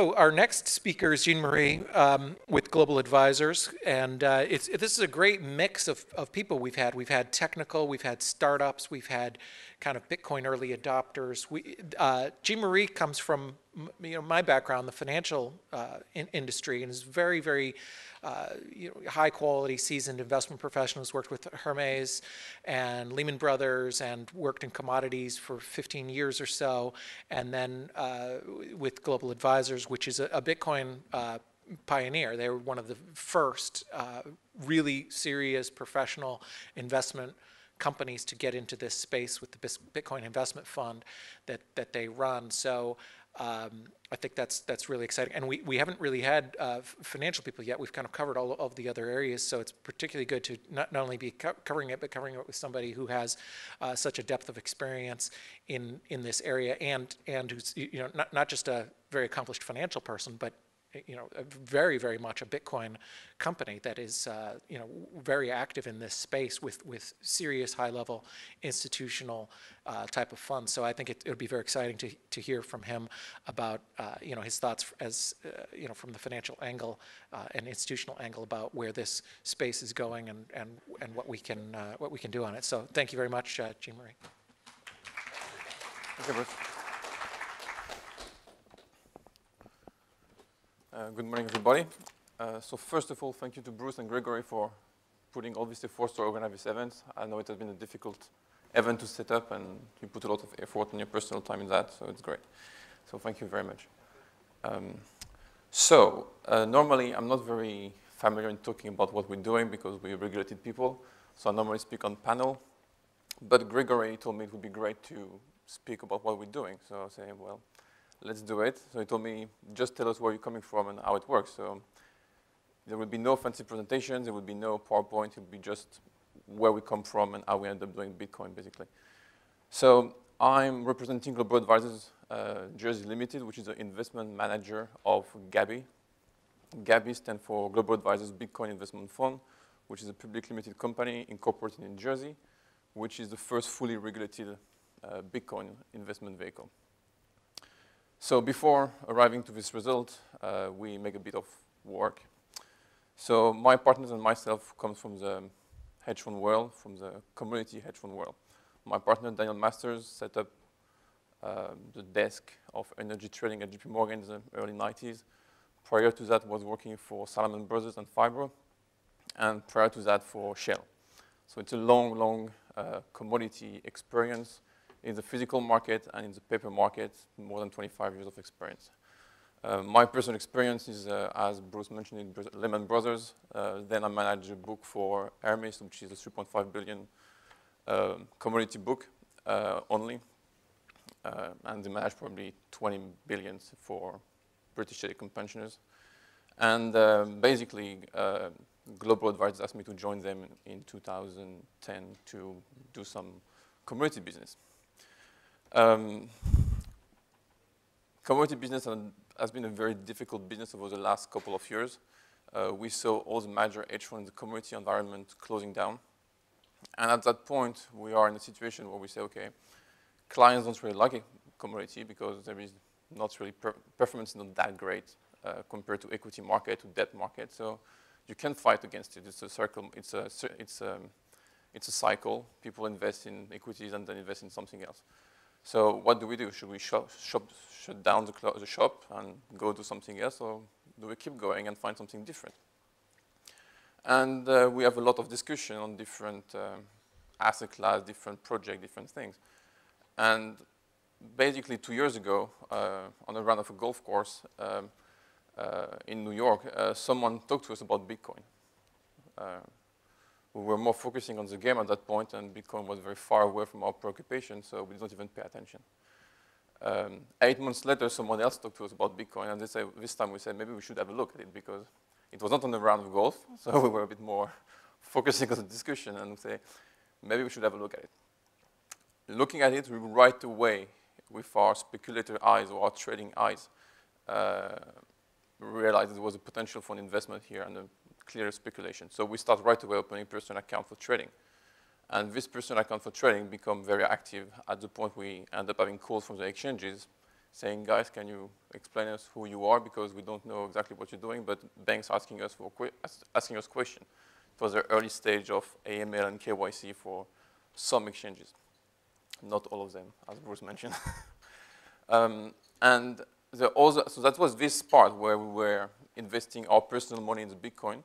So our next speaker is Jean Marie with Global Advisors, and this is a great mix of people we've had. We've had technical, we've had startups, we've had kind of Bitcoin early adopters. Jean Marie comes from my background, the financial industry, and is very, very high quality, seasoned investment professional. Who's worked with Hermes and Lehman Brothers and worked in commodities for 15 years or so, and then with Global Advisors, which is a Bitcoin pioneer. They were one of the first really serious professional investment companies to get into this space with the Bitcoin investment fund that they run. So I think that's really exciting. And we haven't really had financial people yet. We've kind of covered all of the other areas. So it's particularly good to not only be covering it, but covering it with somebody who has such a depth of experience in this area, and who's not just a very accomplished financial person, but very, very much a Bitcoin company that is, very active in this space with serious high-level institutional type of funds. So I think it would be very exciting to hear from him about, his thoughts as, from the financial angle and institutional angle about where this space is going and what we can do on it. So thank you very much, Jean Marie. Okay, Bruce. Good morning, everybody. So first of all, thank you to Bruce and Gregory for putting all this effort to organize this event. I know it has been a difficult event to set up, and you put a lot of effort and your personal time in that, so it's great. So thank you very much. Normally, I'm not very familiar in talking about what we're doing because we're regulated people, so I normally speak on panel. But Gregory told me it would be great to speak about what we're doing, so I say, well, let's do it. So he told me, just tell us where you're coming from and how it works. So there will be no fancy presentations. There will be no PowerPoint. It will be just where we come from and how we end up doing Bitcoin, basically. So I'm representing Global Advisors Jersey Limited, which is the investment manager of Gabi. Gabi stands for Global Advisors Bitcoin Investment Fund, which is a public limited company incorporated in Jersey, which is the first fully regulated Bitcoin investment vehicle. So before arriving to this result, we make a bit of work. So my partners and myself come from the hedge fund world, from the commodity hedge fund world. My partner, Daniel Masters, set up the desk of energy trading at JP Morgan in the early 90s. Prior to that, was working for Salomon Brothers and Fibro, and prior to that for Shell. So it's a long commodity experience in the physical market and in the paper market, more than 25 years of experience. My personal experience is, as Bruce mentioned, in Lehman Brothers. Then I managed a book for Hermes, which is a 3.5 billion commodity book only. And they managed probably 20 billions for British telecom pensioners. And basically, Global Advisors asked me to join them in 2010 to do some commodity business. Commodity business has been a very difficult business over the last couple of years. We saw all the major hedge funds in the commodity environment closing down. And at that point, we are in a situation where we say, okay, clients don't really like a commodity because there is not really performance is not that great compared to equity market, to debt market. So you can fight against it. It's a circle. It's a cycle. People invest in equities and then invest in something else. So what do we do? Should we shut down the shop and go do something else, or do we keep going and find something different? And we have a lot of discussion on different asset class, different project, different things. And basically 2 years ago, on a run of a golf course in New York, someone talked to us about Bitcoin. We were more focusing on the game at that point, and Bitcoin was very far away from our preoccupation, so we didn't even pay attention. 8 months later, someone else talked to us about Bitcoin, and this time we said maybe we should have a look at it because it was not on a round of golf, so we were a bit more focusing on the discussion and say maybe we should have a look at it. Looking at it, we right away, with our speculator eyes or our trading eyes, realized there was a potential for an investment here and a clear speculation. So we start right away opening personal account for trading. And this personal account for trading become very active at the point we end up having calls from the exchanges saying, guys, can you explain us who you are, because we don't know exactly what you're doing, but banks asking us questions. It was the early stage of AML and KYC for some exchanges, not all of them, as Bruce mentioned. And so that was this part where we were investing our personal money into Bitcoin.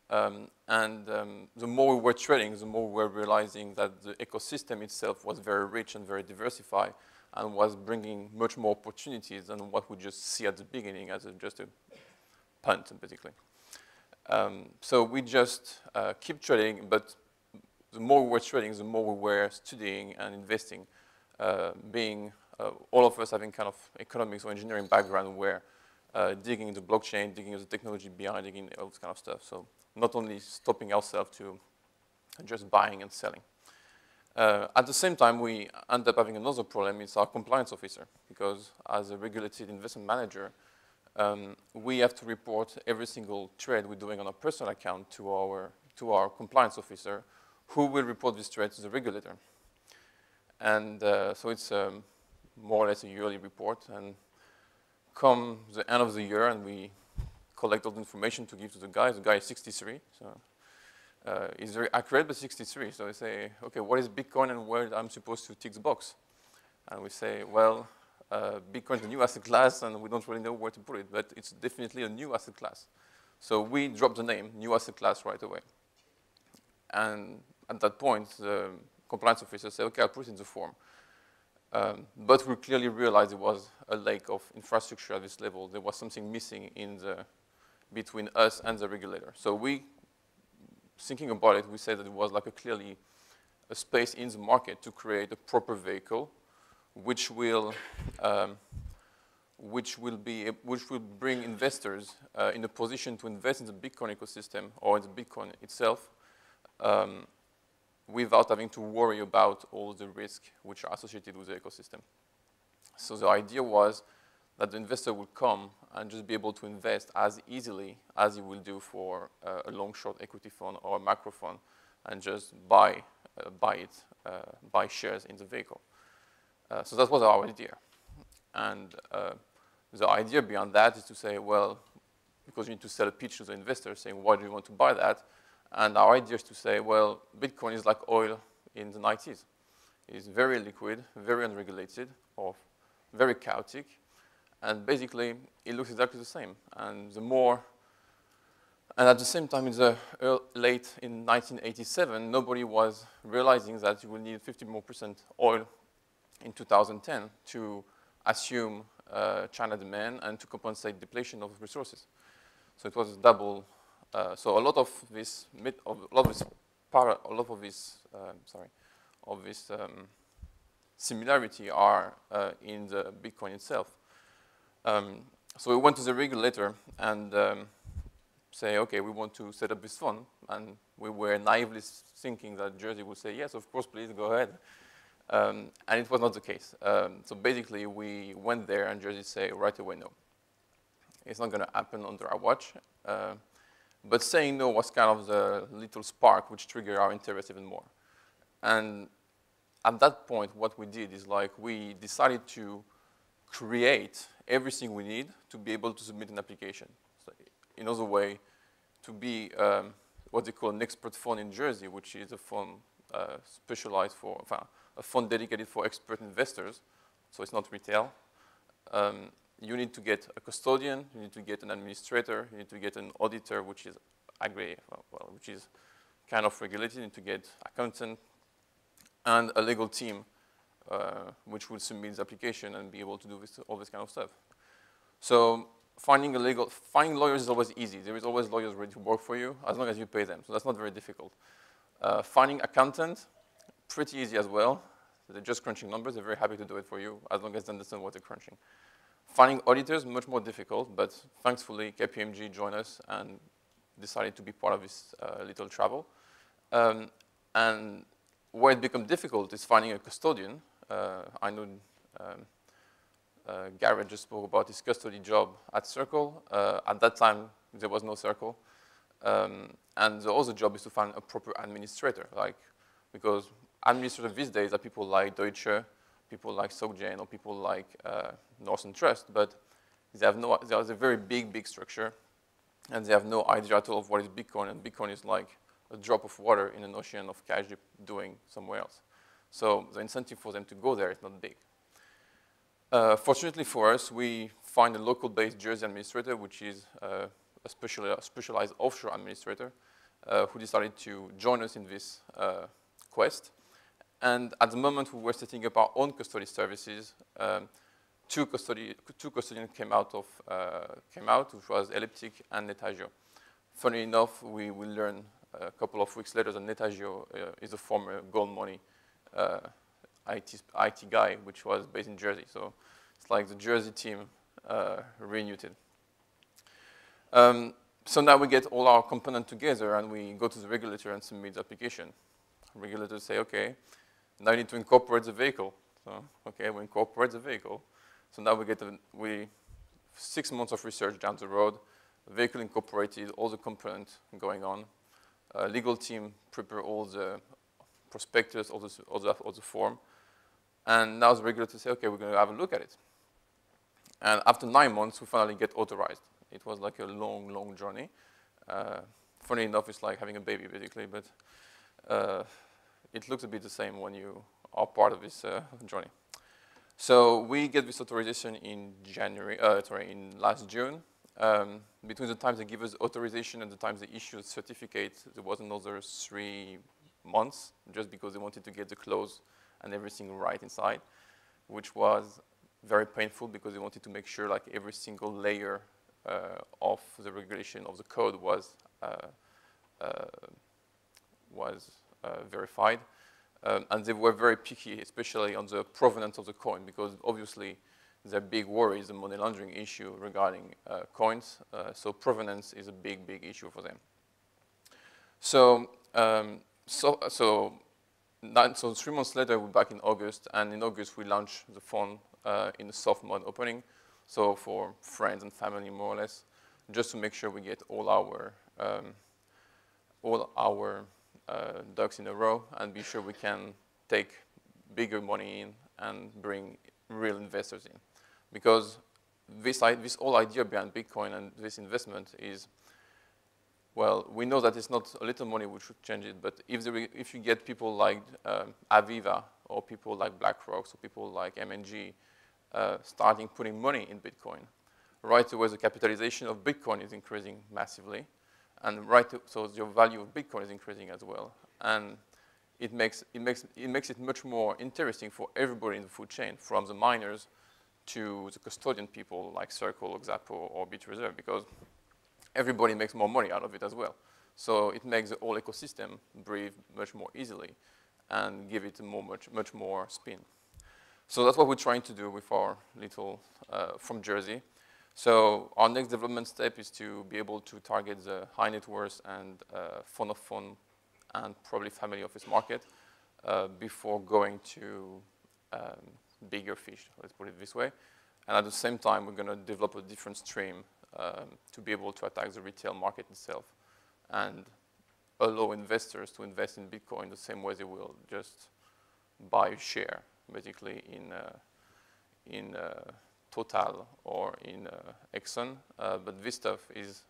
The more we were trading, the more we were realizing that the ecosystem itself was very rich and very diversified and was bringing much more opportunities than what we just see at the beginning as just a punt, basically. So we just keep trading, but the more we were trading, the more we were studying and investing, being all of us having kind of economics or engineering background, where digging into blockchain, digging into the technology behind, digging all this kind of stuff. So not only stopping ourselves to just buying and selling. At the same time, we end up having another problem. It's our compliance officer, because as a regulated investment manager, we have to report every single trade we're doing on a personal account to our compliance officer, who will report this trade to the regulator. And so it's more or less a yearly report. And come the end of the year, and we collect all the information to give to the guy. The guy is 63, so he's very accurate, but 63. So we say, okay, what is Bitcoin and where I'm supposed to tick the box? And we say, well, Bitcoin is a new asset class, and we don't really know where to put it, but it's definitely a new asset class. So we drop the name, new asset class, right away. And at that point, the compliance officer said, okay, I'll put it in the form. But we clearly realized it was a lack of infrastructure at this level. There was something missing between us and the regulator. So thinking about it, we said that it was like clearly a space in the market to create a proper vehicle, which will bring investors in a position to invest in the Bitcoin ecosystem or in the Bitcoin itself, without having to worry about all the risks which are associated with the ecosystem. So the idea was that the investor would come and just be able to invest as easily as he will do for a long-short equity fund or a macro fund, and just buy shares in the vehicle. So that was our idea. And the idea beyond that is to say, well, because you need to sell a pitch to the investor saying, why do you want to buy that? And our idea is to say, well, Bitcoin is like oil in the 90s. It is very liquid, very unregulated, or very chaotic. And basically, it looks exactly the same. And at the same time, late in 1987, nobody was realizing that you will need 50% more oil in 2010 to assume China demand and to compensate depletion of resources. So it was a double. So a lot of this similarity are in the Bitcoin itself. So we went to the regulator and say, okay, we want to set up this fund, and we were naively thinking that Jersey would say, yes, of course, please go ahead. And it was not the case. So basically, we went there, and Jersey said right away, no. It's not going to happen under our watch. But saying no was kind of the little spark which triggered our interest even more. And at that point, what we did is we decided to create everything we need to be able to submit an application. So in other way, to be what they call an expert fund in Jersey, which is a fund specialized for, a fund dedicated for expert investors. So it's not retail. You need to get a custodian, you need to get an administrator, you need to get an auditor, which is which is kind of regulated, you need to get accountant, and a legal team, which will submit the application and be able to do all this kind of stuff. So finding lawyers is always easy. There is always lawyers ready to work for you as long as you pay them. So that's not very difficult. Finding accountant, pretty easy as well. They're just crunching numbers. They're very happy to do it for you as long as they understand what they're crunching. Finding auditors, much more difficult, but thankfully KPMG joined us and decided to be part of this little travel. And where it becomes difficult is finding a custodian. I know Garrett just spoke about his custody job at Circle. At that time, there was no Circle. And the other job is to find a proper administrator, because administrators these days are people like Deutsche, people like SocGen or people like Northern Trust, but they have a very big structure, and they have no idea at all of what is Bitcoin, and Bitcoin is like a drop of water in an ocean of cash they're doing somewhere else. So the incentive for them to go there is not big. Fortunately for us, we find a local-based Jersey administrator, which is a specialized offshore administrator, who decided to join us in this quest. And at the moment, we were setting up our own custody services. Two custodians came out, which was Elliptic and Netagio. Funny enough, we learned a couple of weeks later that Netagio is a former Gold Money IT guy, which was based in Jersey. So it's like the Jersey team reunited. So now we get all our components together, and we go to the regulator and submit the application. Regulators say, okay, now you need to incorporate the vehicle. So, okay, we incorporate the vehicle. So now we get 6 months of research down the road, vehicle incorporated, all the components going on. Legal team prepare all the prospectus, all the form. And now the regulators say, okay, we're going to have a look at it. And after 9 months, we finally get authorized. It was like a long journey. Funny enough, it's like having a baby, basically, but it looks a bit the same when you are part of this journey. So we get this authorization in in last June. Between the time they give us authorization and the time they issue the certificate, there was another 3 months, just because they wanted to get the clause and everything right inside, which was very painful because they wanted to make sure like every single layer of the regulation of the code was verified. And they were very picky, especially on the provenance of the coin, because obviously their big worry is the money laundering issue regarding coins. So provenance is a big issue for them. So, so 3 months later, we're back in August, and in August we launched the fund in a soft mode opening, so for friends and family more or less, just to make sure we get all our ducks in a row and be sure we can take bigger money in and bring real investors in. Because this whole idea behind Bitcoin and this investment is, well, we know that it's not a little money which should change it, but if you get people like Aviva or people like BlackRock or people like M&G starting putting money in Bitcoin, right away the capitalization of Bitcoin is increasing massively, and so your value of Bitcoin is increasing as well, and it makes it much more interesting for everybody in the food chain, from the miners to the custodian people like Circle, Xapo, or Bitreserve, because everybody makes more money out of it as well. So it makes the whole ecosystem breathe much more easily and give it much more spin. So that's what we're trying to do with our little from Jersey. So our next development step is to be able to target the high net worth and fund of fund and probably family office market before going to bigger fish, let's put it this way. And at the same time, we're going to develop a different stream to be able to attack the retail market itself and allow investors to invest in Bitcoin the same way they will just buy a share, basically in Total or in Exxon. But this stuff is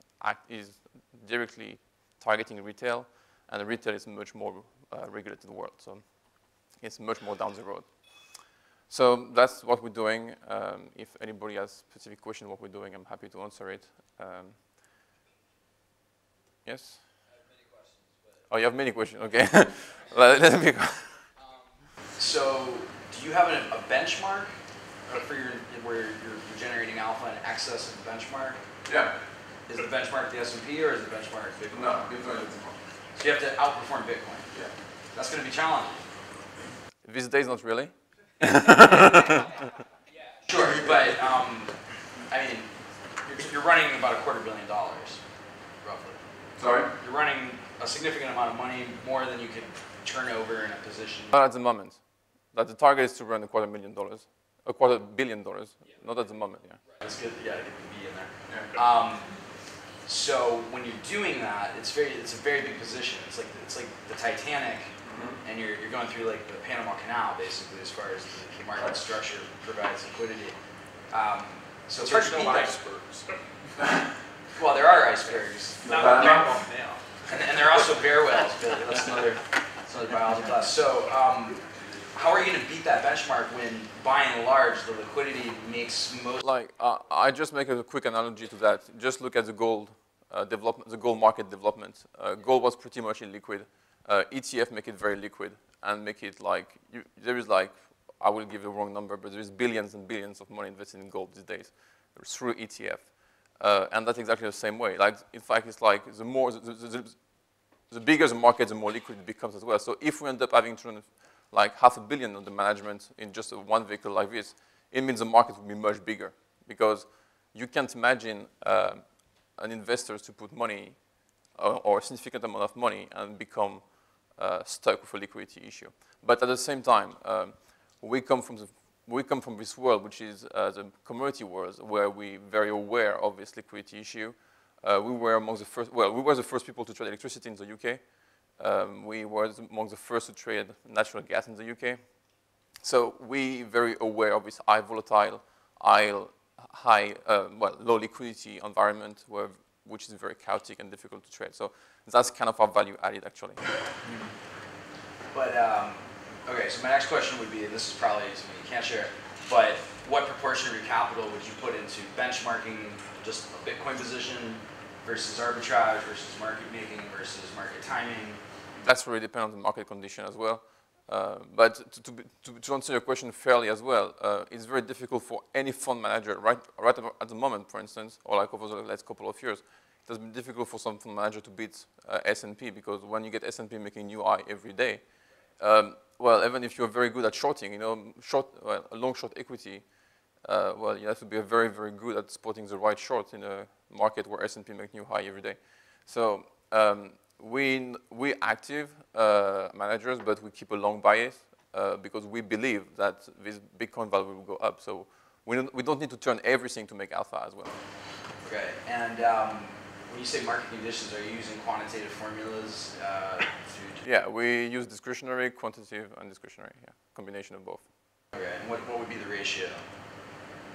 directly targeting retail, and retail is a much more regulated world. So it's much more down the road. So that's what we're doing. If anybody has specific question what we're doing, I'm happy to answer it. Yes? I have many questions. Oh, you have many questions, okay. Let me go. So do you have a benchmark for where you're generating alpha in excess of the benchmark? Yeah. Is the benchmark the S&P or is the benchmark Bitcoin? No, Bitcoin. So you have to outperform Bitcoin. Yeah. That's going to be challenging. These days, not really. Sure, but I mean, you're running about $250 million, roughly. Sorry? You're running a significant amount of money, more than you could turn over in a position. Not at the moment. That the target is to run $250 million, $250 million. Yeah. Not at the moment, yeah. That's good. Yeah, get the B in there. Yeah. So when you're doing that, it's a very big position. It's like the Titanic, and you're going through like the Panama Canal basically, as far as the market structure provides liquidity. So it's hard to beat no that. icebergs. Well, there are icebergs. Not on top now. And they're also bear whales, but that's another biology class. So how are you going to beat that benchmark when, by and large, the liquidity makes most... Like, I just make a quick analogy to that. Just look at the gold development, the gold market development. Gold was pretty much illiquid. ETF make it very liquid and make it like, there is like, I will give the wrong number, but there is billions and billions of money invested in gold these days through ETF. And that's exactly the same way. Like, in fact, it's like the more, the bigger the market, the more liquid it becomes as well. So if we end up having like $500 million under management in just one vehicle like this, it means the market will be much bigger, because you can't imagine an investor to put money or a significant amount of money and become stuck with a liquidity issue. But at the same time, we come from this world, which is the commodity world, where we're very aware of this liquidity issue. We were among the first, well, we were the first people to trade electricity in the UK. We were among the first to trade natural gas in the UK. So we very aware of this high volatile, low liquidity environment which is very chaotic and difficult to trade. So that's kind of our value added, actually. But, okay, so my next question would be, and this is probably something you can't share, but what proportion of your capital would you put into benchmarking just a Bitcoin position versus arbitrage versus market making versus market timing? That's really dependent on the market condition as well. But to answer your question fairly as well, it's very difficult for any fund manager, right at the moment, for instance, or like over the last couple of years, it has been difficult for some fund manager to beat S&P, because when you get S&P making new high every day, well, even if you're very good at shorting, you know, a long short equity, well, you have to be very, very good at spotting the right short in a market where S&P make new high every day. So we active managers, but we keep a long bias because we believe that this Bitcoin value will go up. So we don't need to turn everything to make alpha as well. Okay, and when you say market conditions, are you using quantitative formulas? Yeah, we use discretionary, quantitative, and discretionary. Yeah, combination of both. Okay, and what would be the ratio?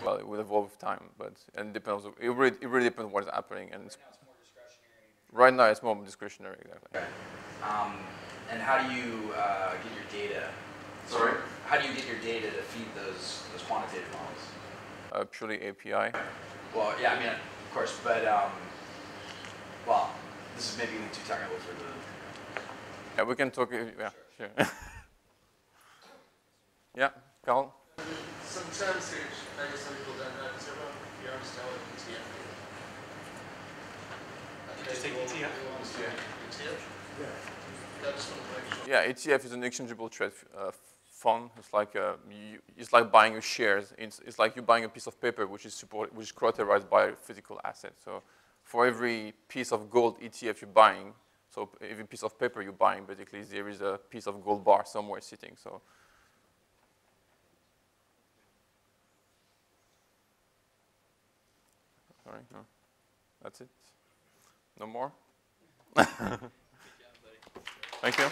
Well, it will evolve with time, but and depends. It really depends what is happening. And right now it's more discretionary. Right now it's more discretionary, exactly. Okay. And how do you get your data? Sorry? How do you get your data to feed those quantitative models? Purely API. Well, yeah, I mean, of course, but well, this is maybe too technical for the. Yeah, we can talk. Yeah, sure. Yeah, Carl. Some stage, I guess some people don't know, does everyone here understand what ETF is? Just take ETF? ETF? Yeah. I just want to make sure. Yeah, ETF is an exchangeable trade fund. It's like buying your shares. It's like you're buying a piece of paper which is collateralized by a physical asset. So for every piece of gold ETF you're buying, so every piece of paper you're buying, basically there is a piece of gold bar somewhere sitting. So. Sorry, no. That's it. No more? Thank you.